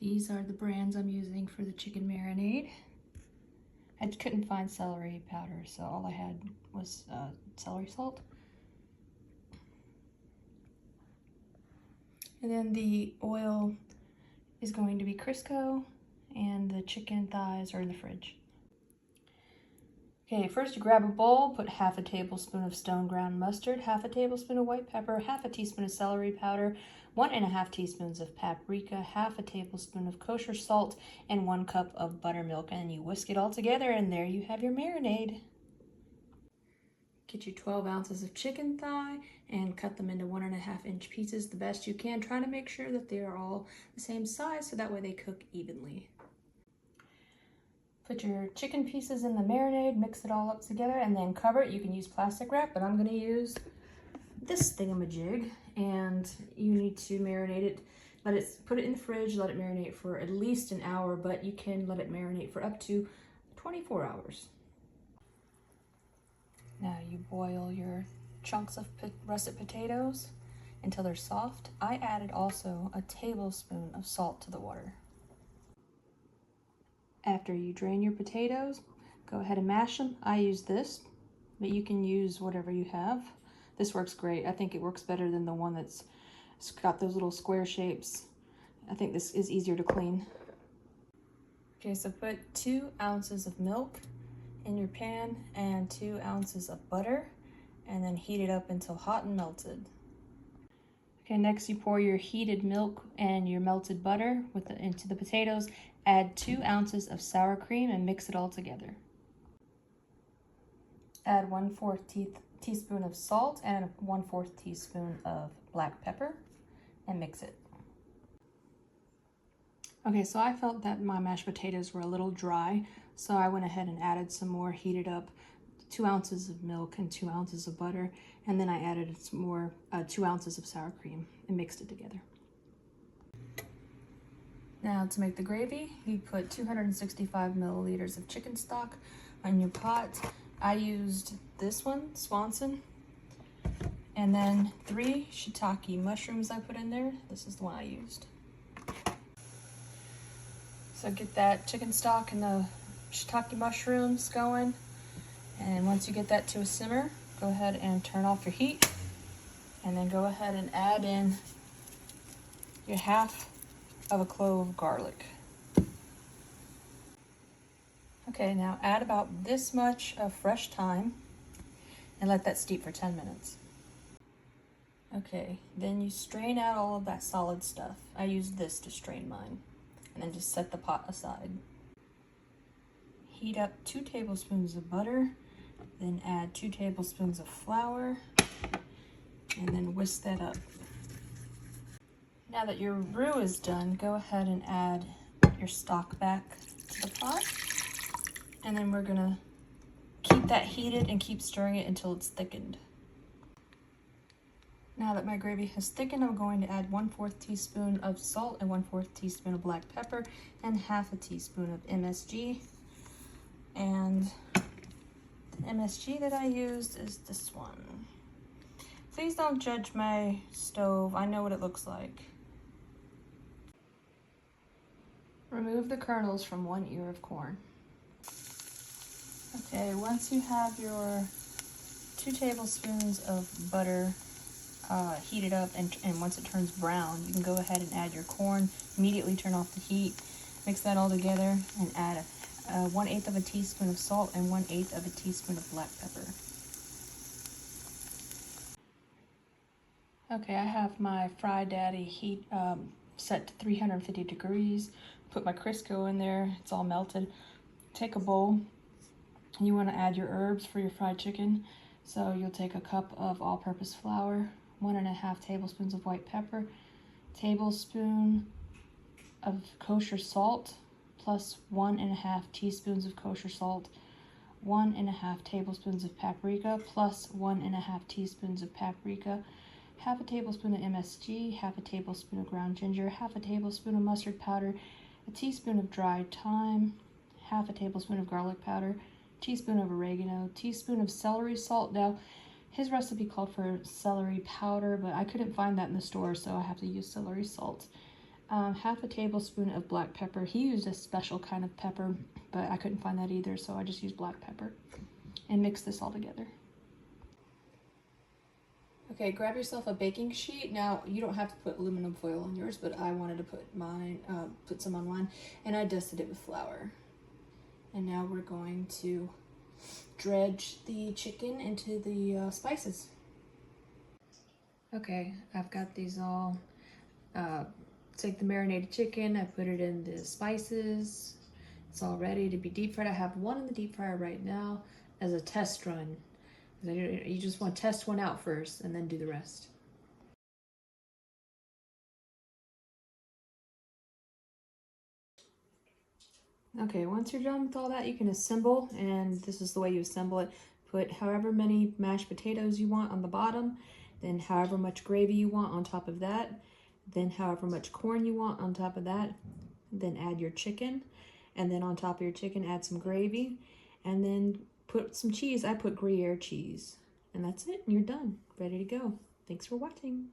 These are the brands I'm using for the chicken marinade. I couldn't find celery powder, so all I had was celery salt. And then the oil is going to be Crisco, and the chicken thighs are in the fridge. Okay, first you grab a bowl, put half a tablespoon of stone ground mustard, half a tablespoon of white pepper, half a teaspoon of celery powder, 1.5 teaspoons of paprika, half a tablespoon of kosher salt, and 1 cup of buttermilk. And you whisk it all together, and there you have your marinade. Get you 12 ounces of chicken thigh and cut them into 1.5 inch pieces the best you can. Try to make sure that they are all the same size so that way they cook evenly. Put your chicken pieces in the marinade, mix it all up together, and then cover it. You can use plastic wrap, but I'm going to use this thingamajig, and you need to marinate it. Put it in the fridge, let it marinate for at least an hour, but you can let it marinate for up to 24 hours. Now you boil your chunks of russet potatoes until they're soft. I added also a tablespoon of salt to the water. After you drain your potatoes, go ahead and mash them. I use this, but you can use whatever you have. This works great. I think it works better than the one that's got those little square shapes. I think this is easier to clean. Okay, so put 2 ounces of milk in your pan and 2 ounces of butter, and then heat it up until hot and melted. Okay, next you pour your heated milk and your melted butter into the potatoes. Add 2 ounces of sour cream and mix it all together. Add 1/4 teaspoon of salt and 1/4 teaspoon of black pepper and mix it. Okay, so I felt that my mashed potatoes were a little dry, so I went ahead and added some more heated up 2 ounces of milk and 2 ounces of butter, and then I added some more 2 ounces of sour cream and mixed it together. Now to make the gravy, you put 265 milliliters of chicken stock on your pot. I used this one, Swanson, and then 3 shiitake mushrooms I put in there. This is the one I used. So get that chicken stock and the shiitake mushrooms going, and once you get that to a simmer, go ahead and turn off your heat, and then go ahead and add in your 1/2 of a clove of garlic. Okay, now add about this much of fresh thyme and let that steep for 10 minutes. Okay, then you strain out all of that solid stuff. I used this to strain mine, and then just set the pot aside. Heat up 2 tablespoons of butter, then add 2 tablespoons of flour, and then whisk that up. Now that your roux is done, go ahead and add your stock back to the pot, and then we're gonna keep that heated and keep stirring it until it's thickened. Now that my gravy has thickened, I'm going to add 1/4 teaspoon of salt and 1/4 teaspoon of black pepper and 1/2 teaspoon of MSG. And the MSG that I used is this one. Please don't judge my stove. I know what it looks like. Remove the kernels from 1 ear of corn. Okay, once you have your 2 tablespoons of butter heated up, and once it turns brown, you can go ahead and add your corn. Immediately turn off the heat. Mix that all together and add 1/8 of a teaspoon of salt and 1/8 of a teaspoon of black pepper. Okay, I have my Fry Daddy heat set to 350 degrees. Put my Crisco in there, it's all melted. Take a bowl, and you want to add your herbs for your fried chicken. So you'll take a cup of all-purpose flour, 1.5 tablespoons of white pepper, tablespoon of kosher salt, plus 1.5 teaspoons of kosher salt, 1.5 tablespoons of paprika, plus 1.5 teaspoons of paprika, 1/2 tablespoon of MSG, 1/2 tablespoon of ground ginger, 1/2 tablespoon of mustard powder, a teaspoon of dried thyme, 1/2 tablespoon of garlic powder, teaspoon of oregano, teaspoon of celery salt. Now, his recipe called for celery powder, but I couldn't find that in the store, so I have to use celery salt. half a tablespoon of black pepper. He used a special kind of pepper, but I couldn't find that either, so I just used black pepper. And mix this all together. Okay, grab yourself a baking sheet. Now, you don't have to put aluminum foil on yours, but I wanted to put put some on mine, and I dusted it with flour. And now we're going to dredge the chicken into the spices. Okay, I've got these all. Take the marinated chicken, I put it in the spices. It's all ready to be deep fried. I have one in the deep fryer right now as a test run. You just want to test one out first and then do the rest. Okay, once you're done with all that, you can assemble, and this is the way you assemble it. Put however many mashed potatoes you want on the bottom, then however much gravy you want on top of that, then however much corn you want on top of that, then add your chicken, and then on top of your chicken add some gravy, and then put some cheese. I put Gruyere cheese, and that's it, and you're done, ready to go. Thanks for watching.